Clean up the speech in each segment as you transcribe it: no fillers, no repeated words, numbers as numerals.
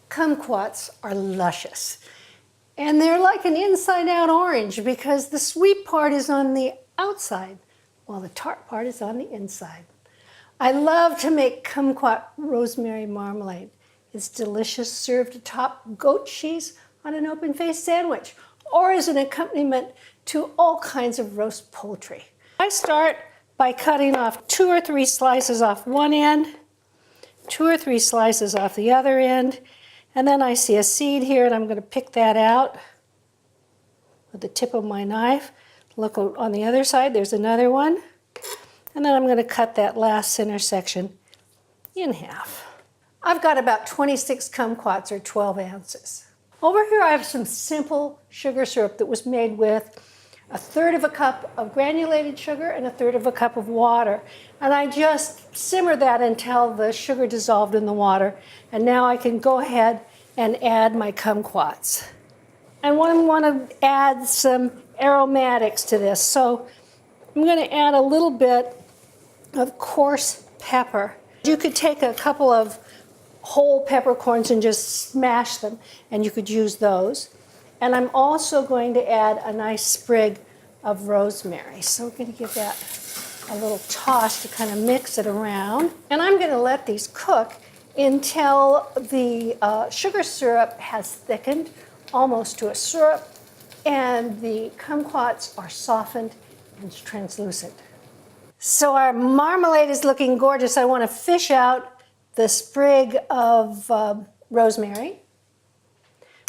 Kumquats are luscious. And they're like an inside-out orange because the sweet part is on the outside while the tart part is on the inside. I love to make kumquat rosemary marmalade. It's delicious served atop goat cheese on an open-faced sandwich or as an accompaniment to all kinds of roast poultry. I start by cutting off 2 or 3 slices off one end, 2 or 3 slices off the other end, and then I see a seed here and I'm going to pick that out with the tip of my knife. Look on the other side, there's another one. And then I'm going to cut that last center section in half. I've got about 26 kumquats or 12 ounces. Over here I have some simple sugar syrup that was made with 1/3 cup of granulated sugar and 1/3 cup of water. And I just simmered that until the sugar dissolved in the water. And now I can go ahead and add my kumquats. I want to add some aromatics to this. So I'm going to add a little bit of coarse pepper. You could take a couple of whole peppercorns and just smash them, and you could use those. And I'm also going to add a nice sprig of rosemary. So we're going to give that a little toss to kind of mix it around. And I'm going to let these cook until the sugar syrup has thickened almost to a syrup and the kumquats are softened and translucent. So our marmalade is looking gorgeous. I want to fish out the sprig of rosemary,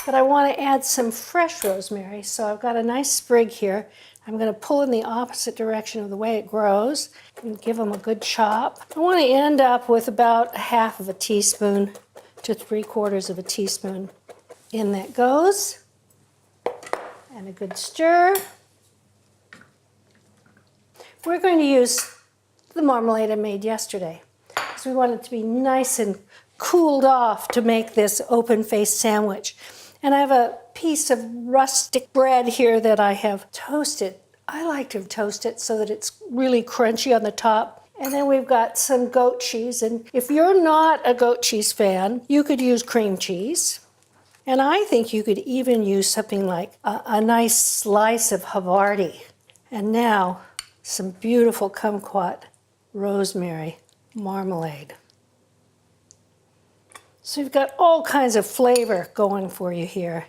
but I want to add some fresh rosemary. So I've got a nice sprig here. I'm going to pull in the opposite direction of the way it grows and give them a good chop. I want to end up with about 1/2 teaspoon to 3/4 teaspoon. In that goes, and a good stir. We're going to use the marmalade I made yesterday because we want it to be nice and cooled off to make this open-faced sandwich. And I have a piece of rustic bread here that I have toasted. I like to toast it so that it's really crunchy on the top. And then we've got some goat cheese. And if you're not a goat cheese fan, you could use cream cheese. And I think you could even use something like a nice slice of Havarti. And now, some beautiful kumquat rosemary marmalade. So you've got all kinds of flavor going for you here.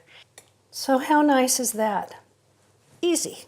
So how nice is that? Easy.